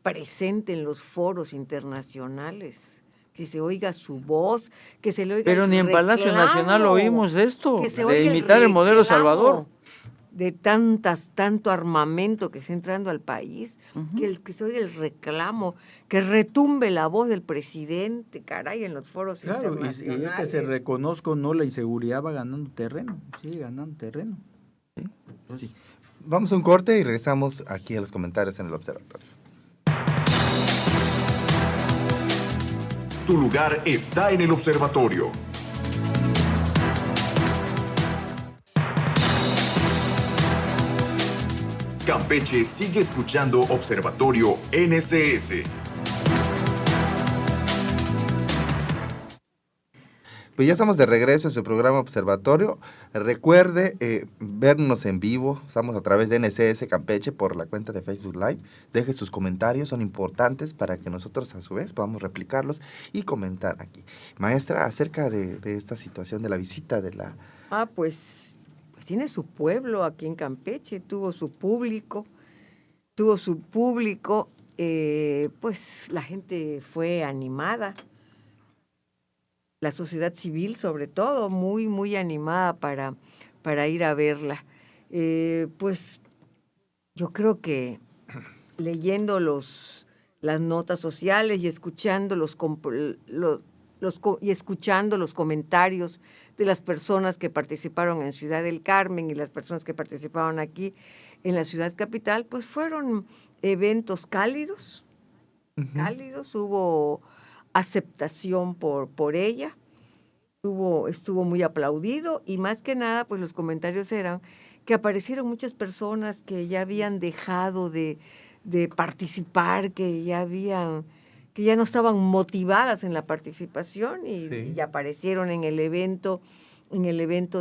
presente en los foros internacionales, que se oiga su voz, que se le oiga Pero el ni en Palacio Nacional reclamo, oímos esto, que se de oiga imitar el modelo reclamo Salvador. de tanto armamento que está entrando al país, que se oiga el reclamo, que retumbe la voz del presidente, caray, en los foros Claro, y internacionales. ya que se reconozca, no, la inseguridad va ganando terreno, sigue ganando terreno. ¿Sí? Entonces, Vamos a un corte y regresamos aquí a los comentarios en el observatorio. Tu lugar está en el observatorio. Campeche sigue escuchando Observatorio NSS. Pues ya estamos de regreso en su programa Observatorio. Recuerde vernos en vivo. Estamos a través de NSS Campeche por la cuenta de Facebook Live. Deje sus comentarios, son importantes para que nosotros a su vez podamos replicarlos y comentar aquí. Maestra, acerca de esta situación de la visita de la... Pues tiene su pueblo aquí en Campeche, tuvo su público, pues la gente fue animada. La sociedad civil, sobre todo, muy, muy animada para ir a verla. Pues yo creo que leyendo las notas sociales y escuchando escuchando los comentarios de las personas que participaron en Ciudad del Carmen y las personas que participaron aquí en la ciudad capital, pues fueron eventos cálidos, hubo aceptación por ella, estuvo muy aplaudido y más que nada pues los comentarios eran que aparecieron muchas personas que ya habían dejado de participar, que ya no estaban motivadas en la participación y aparecieron en el evento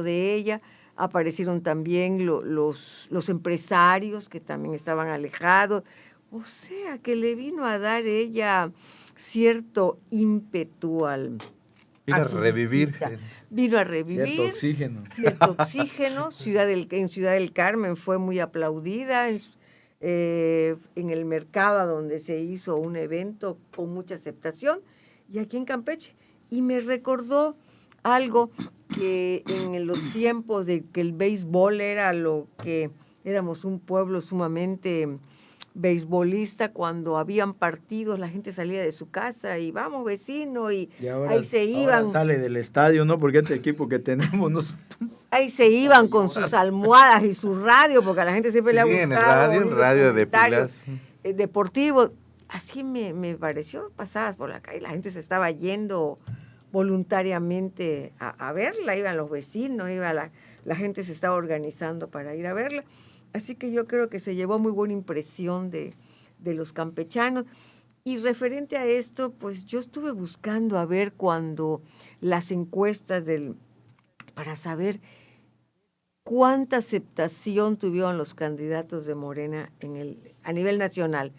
de ella. Aparecieron también los empresarios que también estaban alejados, o sea que le vino a dar ella cierto ímpetu Vino a revivir. Vino a revivir. Cierto oxígeno. En Ciudad del Carmen fue muy aplaudida, en el mercado donde se hizo un evento con mucha aceptación, y aquí en Campeche. Y me recordó algo que en los tiempos de que el béisbol era lo que éramos un pueblo sumamente beisbolista, cuando habían partidos la gente salía de su casa y vamos vecino y ahora, ahí se iban. Ahora sale del estadio, ¿no? Porque este equipo que tenemos no... Ahí se iban con sus almohadas y su radio, porque a la gente siempre le ha gustado el radio de pilas deportivos. Así me pareció, pasadas por la calle, la gente se estaba yendo voluntariamente a verla, iban los vecinos, la gente se estaba organizando para ir a verla. Así que yo creo que se llevó muy buena impresión de los campechanos. Y referente a esto, pues yo estuve buscando a ver cuando las encuestas para saber cuánta aceptación tuvieron los candidatos de Morena a nivel nacional.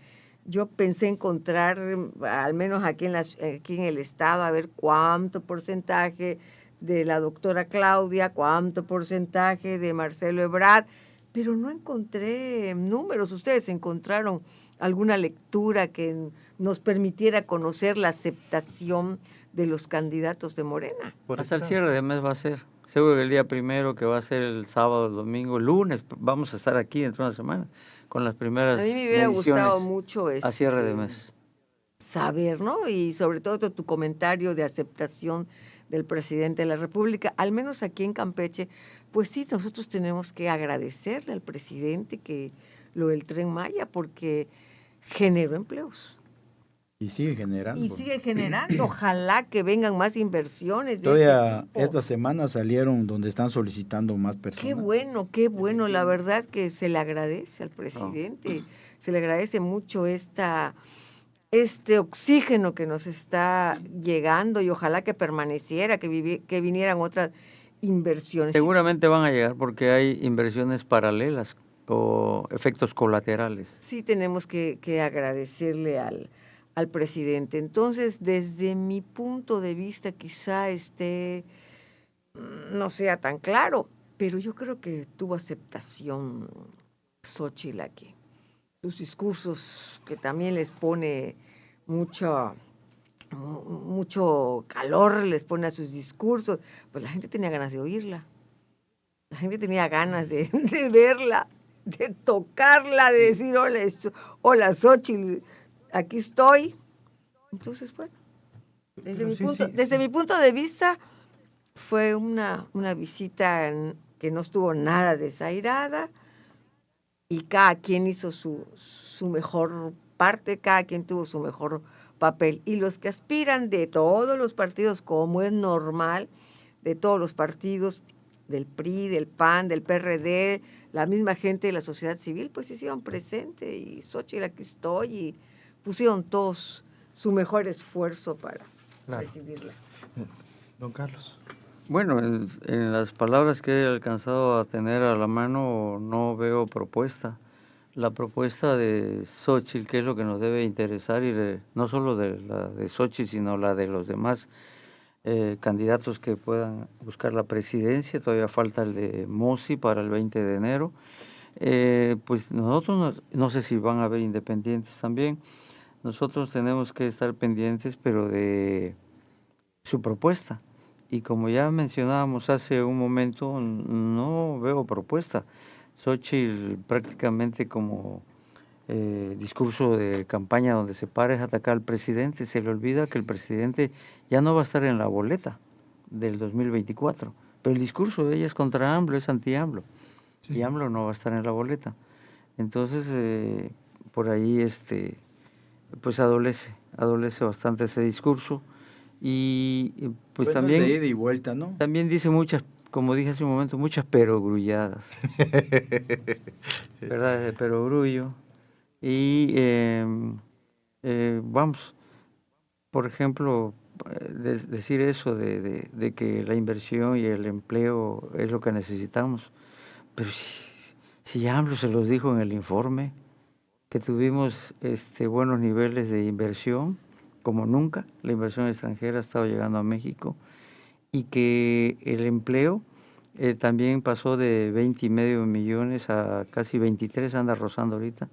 Yo pensé encontrar, al menos aquí en el estado, a ver cuánto porcentaje de la doctora Claudia, cuánto porcentaje de Marcelo Ebrard, pero no encontré números. ¿Ustedes encontraron alguna lectura que nos permitiera conocer la aceptación de los candidatos de Morena? Hasta el cierre de mes va a ser. Seguro que el día primero, que va a ser el sábado, el domingo, el lunes, vamos a estar aquí dentro de una semana con las primeras mediciones. A mí me hubiera gustado mucho a cierre de mes saber, ¿no? Y sobre todo tu comentario de aceptación del presidente de la República, al menos aquí en Campeche, pues sí, nosotros tenemos que agradecerle al presidente que lo del Tren Maya, porque generó empleos. Y sigue generando. Y sigue generando. Ojalá que vengan más inversiones. Todavía esta semana salieron donde están solicitando más personas. Qué bueno. La verdad que se le agradece al presidente. Se le agradece mucho este oxígeno que nos está llegando y ojalá que permaneciera, que vinieran otras inversiones. Seguramente van a llegar porque hay inversiones paralelas o efectos colaterales. Sí tenemos que agradecerle al presidente. Entonces, desde mi punto de vista, quizá no sea tan claro, pero yo creo que tuvo aceptación Xóchitl aquí. Sus discursos, que también les pone mucho calor, les pone a sus discursos, pues la gente tenía ganas de oírla. La gente tenía ganas de verla, de tocarla, de decir, hola Xóchitl, aquí estoy. Entonces, bueno, desde mi punto de vista, fue una visita que no estuvo nada desairada y cada quien hizo su mejor parte, cada quien tuvo su mejor papel. Y los que aspiran de todos los partidos, como es normal, de todos los partidos, del PRI, del PAN, del PRD, la misma gente de la sociedad civil, pues hicieron presente y Xóchitl, aquí estoy, y pusieron todos su mejor esfuerzo para recibirla. Don Carlos. Bueno, en las palabras que he alcanzado a tener a la mano no veo propuesta. La propuesta de Xóchitl, que es lo que nos debe interesar, y no solo de la de Xóchitl, sino la de los demás candidatos que puedan buscar la presidencia. Todavía falta el de Mossi para el 20 de enero. Pues nosotros, no sé si van a haber independientes también. Nosotros tenemos que estar pendientes, pero de su propuesta. Y como ya mencionábamos hace un momento, no veo propuesta. Xóchitl prácticamente como discurso de campaña donde se para es atacar al presidente. Se le olvida que el presidente ya no va a estar en la boleta del 2024. Pero el discurso de ella es contra AMLO, es anti-AMLO. Sí. Y AMLO no va a estar en la boleta. Entonces, por ahí pues adolece bastante ese discurso. Y pues bueno, también... de ida y vuelta, ¿no? También dice muchas, como dije hace un momento, muchas perogrulladas. ¿Verdad? De perogrullo. Y vamos, por ejemplo, decir eso de que la inversión y el empleo es lo que necesitamos. Pero si ya AMLO se los dijo en el informe, que tuvimos buenos niveles de inversión, como nunca, la inversión extranjera ha estado llegando a México, y que el empleo también pasó de 20.5 millones a casi 23, anda rozando ahorita,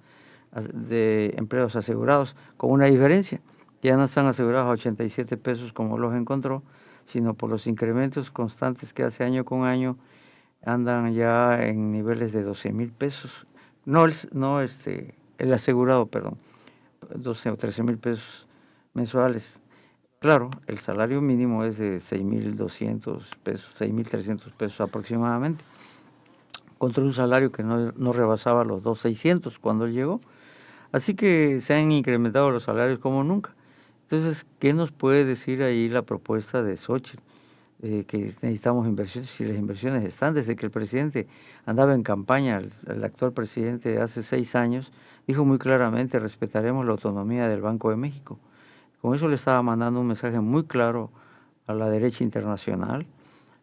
de empleos asegurados, con una diferencia, que ya no están asegurados a 87 pesos como los encontró, sino por los incrementos constantes que hace año con año andan ya en niveles de 12,000 pesos. No el asegurado, perdón, 12 o 13,000 pesos mensuales. Claro, el salario mínimo es de 6,200 pesos, 6,300 pesos aproximadamente, contra un salario que no rebasaba los 2,600 cuando él llegó. Así que se han incrementado los salarios como nunca. Entonces, ¿qué nos puede decir ahí la propuesta de Xóchitl? Que necesitamos inversiones, si las inversiones están. Desde que el presidente andaba en campaña, el actual presidente hace 6 años, dijo muy claramente: respetaremos la autonomía del Banco de México. Con eso le estaba mandando un mensaje muy claro a la derecha internacional,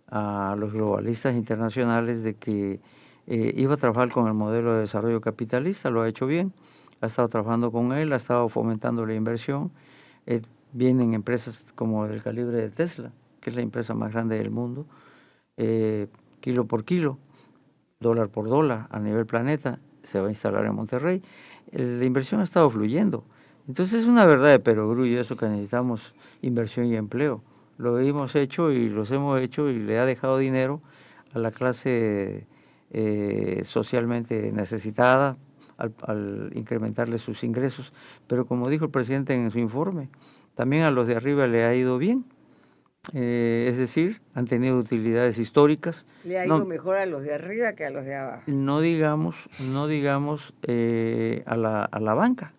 a los globalistas internacionales, de que iba a trabajar con el modelo de desarrollo capitalista. Lo ha hecho bien, ha estado trabajando con él, ha estado fomentando la inversión. Vienen empresas como del calibre de Tesla, que es la empresa más grande del mundo, kilo por kilo, dólar por dólar a nivel planeta, se va a instalar en Monterrey. La inversión ha estado fluyendo. Entonces es una verdad de perogrullo eso, que necesitamos inversión y empleo. Lo hemos hecho y los hemos hecho, y le ha dejado dinero a la clase socialmente necesitada al incrementarle sus ingresos. Pero como dijo el presidente en su informe, también a los de arriba le ha ido bien. Es decir, han tenido utilidades históricas. Le ha ido mejor a los de arriba que a los de abajo. No digamos a la banca.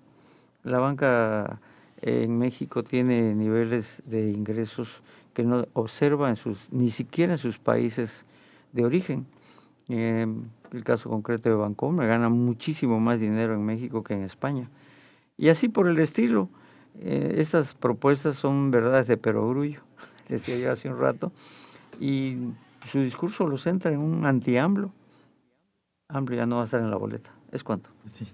La banca en México tiene niveles de ingresos que no observa ni siquiera en sus países de origen. El caso concreto de Bancomer gana muchísimo más dinero en México que en España. Y así por el estilo. Estas propuestas son verdades de perogrullo, decía yo hace un rato, y su discurso lo centra en un anti-AMLO. AMLO ya no va a estar en la boleta. ¿Es cuánto? Sí.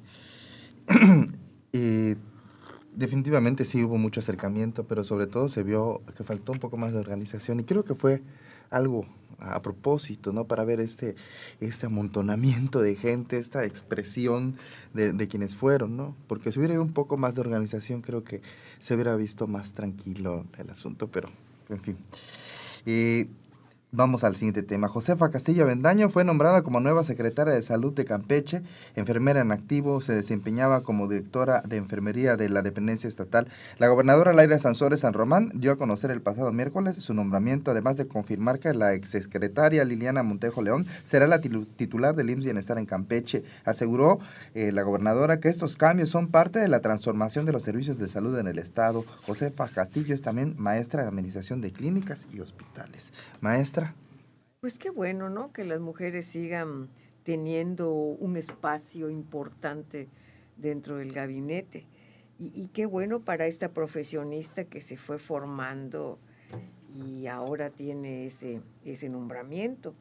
Definitivamente sí hubo mucho acercamiento, pero sobre todo se vio que faltó un poco más de organización y creo que fue algo a propósito, ¿no? Para ver este amontonamiento de gente, esta expresión de quienes fueron, ¿no? Porque si hubiera un poco más de organización, creo que se hubiera visto más tranquilo el asunto, pero en fin. Vamos al siguiente tema. Josefa Castillo Avendaño fue nombrada como nueva secretaria de Salud de Campeche, enfermera en activo, se desempeñaba como directora de enfermería de la dependencia estatal. La gobernadora Laira Sansores San Román dio a conocer el pasado miércoles su nombramiento, además de confirmar que la exsecretaria Liliana Montejo León será la titular del IMSS Bienestar en Campeche. Aseguró la gobernadora que estos cambios son parte de la transformación de los servicios de salud en el estado. Josefa Castillo es también maestra de administración de clínicas y hospitales. Maestra. Pues qué bueno, ¿no? Que las mujeres sigan teniendo un espacio importante dentro del gabinete. Y qué bueno para esta profesionista que se fue formando y ahora tiene ese nombramiento.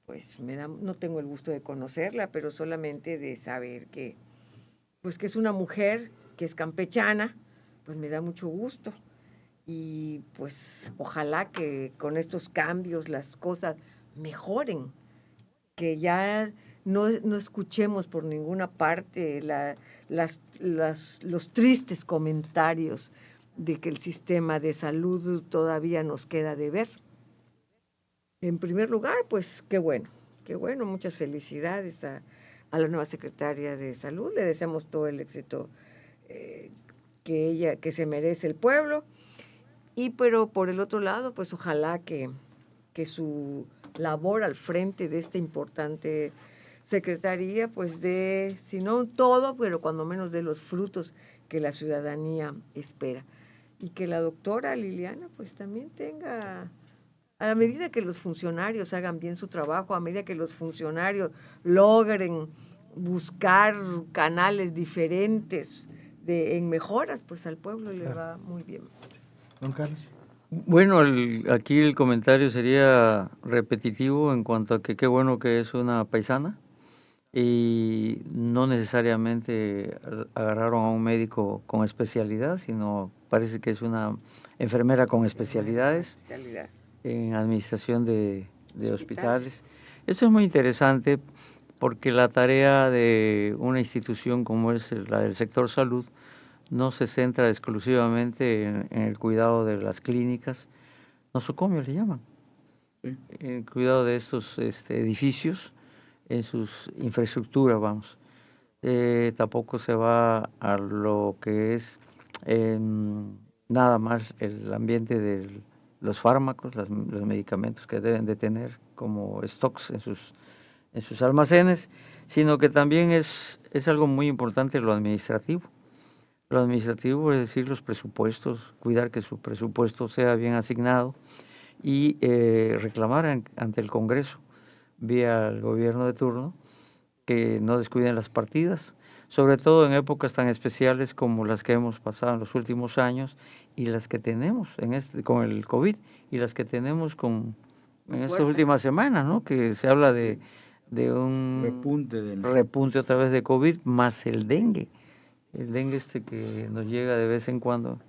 Pues no tengo el gusto de conocerla, pero solamente de saber que es una mujer que es campechana, pues me da mucho gusto. Y pues ojalá que con estos cambios las cosas mejoren, que ya no escuchemos por ninguna parte los tristes comentarios de que el sistema de salud todavía nos queda de ver. En primer lugar, pues qué bueno, muchas felicidades a la nueva secretaria de Salud, le deseamos todo el éxito que se merece el pueblo. Pero por el otro lado, pues ojalá que su labor al frente de esta importante secretaría, pues dé, si no todo, pero cuando menos de los frutos que la ciudadanía espera. Y que la doctora Liliana, pues también tenga, a medida que los funcionarios hagan bien su trabajo, a medida que los funcionarios logren buscar canales diferentes en mejoras, pues al pueblo le va muy bien. Don Carlos. Bueno, aquí el comentario sería repetitivo en cuanto a que qué bueno que es una paisana y no necesariamente agarraron a un médico con especialidad, sino parece que es una enfermera con especialidades en administración de hospitales. Esto es muy interesante porque la tarea de una institución como es la del sector salud no se centra exclusivamente en el cuidado de las clínicas, nosocomios le llaman, sí. El cuidado de estos edificios, en sus infraestructuras, vamos. Tampoco se va a lo que es nada más el ambiente de los fármacos, los medicamentos que deben de tener como stocks en sus almacenes, sino que también es algo muy importante lo administrativo. Lo administrativo es decir, los presupuestos, cuidar que su presupuesto sea bien asignado y reclamar ante el Congreso, vía el gobierno de turno, que no descuiden las partidas, sobre todo en épocas tan especiales como las que hemos pasado en los últimos años y las que tenemos con el COVID y las que tenemos en estas últimas semanas, ¿no? Que se habla de un repunte otra vez de COVID más el dengue. El dengue que nos llega de vez en cuando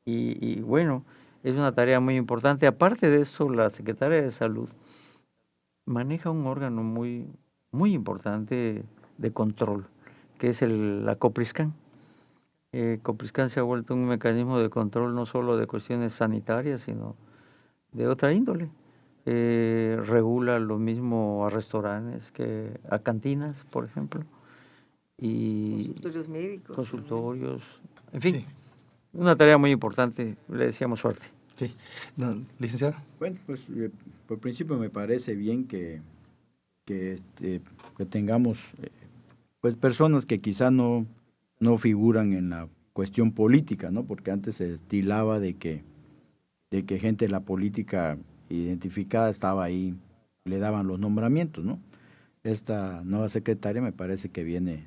y bueno, es una tarea muy importante. Aparte de esto, la Secretaria de Salud maneja un órgano muy, muy importante de control, que es la Copriscan. Copriscan se ha vuelto un mecanismo de control no solo de cuestiones sanitarias, sino de otra índole. Regula lo mismo a restaurantes que a cantinas, por ejemplo. Y consultorios médicos. Consultorios, en fin, sí. Una tarea muy importante, le deseamos suerte. Sí. No, licenciado. Bueno, pues por principio me parece bien que tengamos pues personas que quizá no figuran en la cuestión política, ¿no? Porque antes se estilaba de que gente de la política identificada estaba ahí, le daban los nombramientos, ¿no? Esta nueva secretaria me parece que viene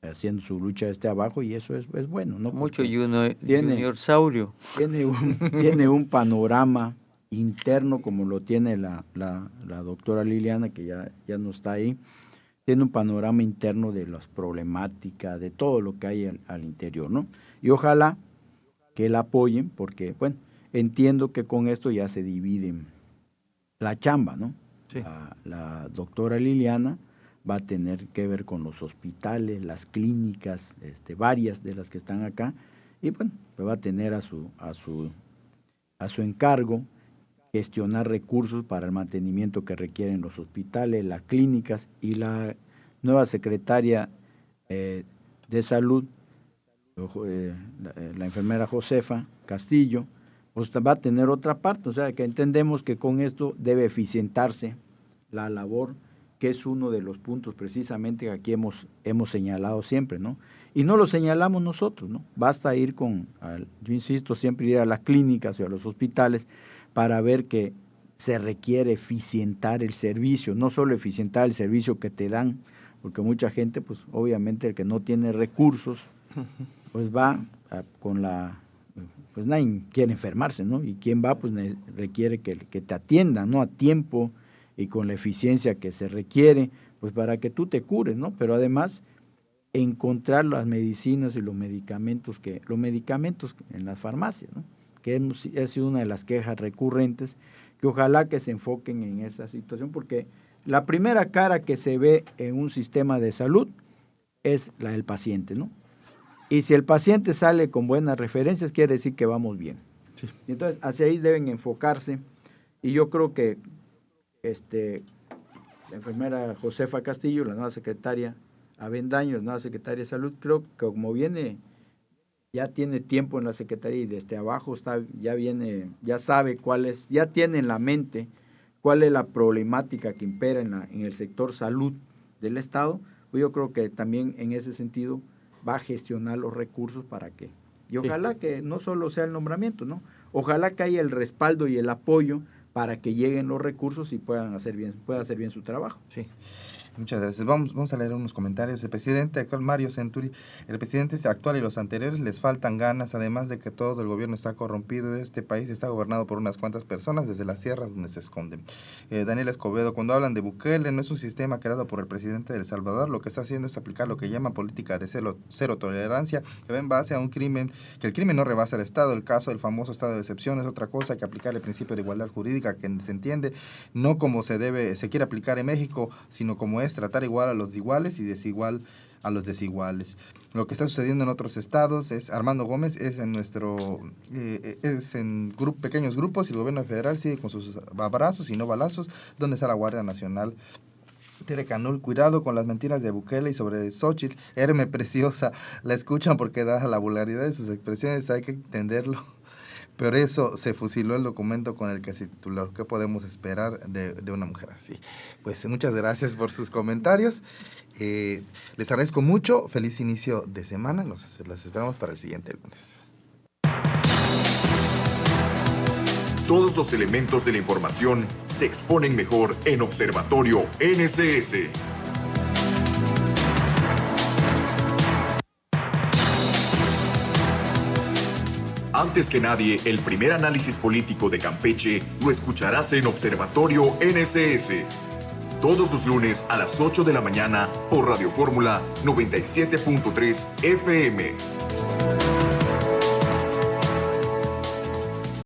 haciendo su lucha desde abajo y eso es bueno, ¿no? Mucho Junior Saurio. Tiene un panorama interno como lo tiene la doctora Liliana, que ya no está ahí. Tiene un panorama interno de las problemáticas, de todo lo que hay al interior, ¿no? Y ojalá que la apoyen, porque, bueno, entiendo que con esto ya se divide la chamba, ¿no? Sí. La doctora Liliana va a tener que ver con los hospitales, las clínicas, varias de las que están acá, y bueno, pues va a tener a su encargo gestionar recursos para el mantenimiento que requieren los hospitales, las clínicas, y la nueva secretaria de Salud, la enfermera Josefa Castillo, pues va a tener otra parte, o sea que entendemos que con esto debe eficientarse la labor, que es uno de los puntos precisamente que aquí hemos señalado siempre, ¿no? Y no lo señalamos nosotros, ¿no? Basta ir yo insisto, siempre ir a las clínicas o a los hospitales para ver que se requiere eficientar el servicio, no solo eficientar el servicio que te dan, porque mucha gente, pues obviamente el que no tiene recursos, pues va pues nadie quiere enfermarse, ¿no? Y quien va, pues requiere que te atiendan, ¿no? A tiempo y con la eficiencia que se requiere, pues para que tú te cures, ¿no? Pero además encontrar las medicinas y los medicamentos en las farmacias, ¿no? Que ha sido una de las quejas recurrentes, que ojalá que se enfoquen en esa situación, porque la primera cara que se ve en un sistema de salud es la del paciente, ¿no? Y si el paciente sale con buenas referencias, quiere decir que vamos bien. Sí. Entonces, hacia ahí deben enfocarse, y yo creo que la enfermera Josefa Castillo, la nueva secretaria Avendaño, la nueva secretaria de Salud, creo que como viene, ya tiene tiempo en la secretaría y desde abajo ya sabe ya tiene en la mente cuál es la problemática que impera en el sector salud del Estado, pues yo creo que también en ese sentido va a gestionar los recursos para que, y ojalá que no solo sea el nombramiento, ¿no? Ojalá que haya el respaldo y el apoyo para que lleguen los recursos y pueda hacer bien su trabajo. Sí. Muchas gracias. Vamos a leer unos comentarios. El presidente actual, Mario Centuri, el presidente actual y los anteriores les faltan ganas, además de que todo el gobierno está corrompido. Este país está gobernado por unas cuantas personas desde las sierras donde se esconden. Daniel Escobedo, cuando hablan de Bukele, no es un sistema creado por el presidente de El Salvador, lo que está haciendo es aplicar lo que llaman política de cero tolerancia, que va en base a un crimen, que el crimen no rebasa el Estado. El caso del famoso estado de excepción es otra cosa que aplicar el principio de igualdad jurídica, que se entiende no como se quiere aplicar en México, sino como es tratar igual a los iguales y desigual a los desiguales. Lo que está sucediendo en otros estados es, Armando Gómez, es en pequeños grupos, y el gobierno federal sigue con sus abrazos y no balazos. ¿Dónde está la Guardia Nacional? Tere Canul, cuidado con las mentiras de Bukele y sobre Xochitl. Herme preciosa, la escuchan porque da la vulgaridad de sus expresiones, hay que entenderlo. Por eso se fusiló el documento con el que se tituló. ¿Qué podemos esperar de una mujer así? Pues muchas gracias por sus comentarios. Les agradezco mucho. Feliz inicio de semana. Los esperamos para el siguiente lunes. Todos los elementos de la información se exponen mejor en Observatorio NSS. Antes que nadie, el primer análisis político de Campeche lo escucharás en Observatorio NSS. Todos los lunes a las 8 de la mañana por Radio Fórmula 97.3 FM.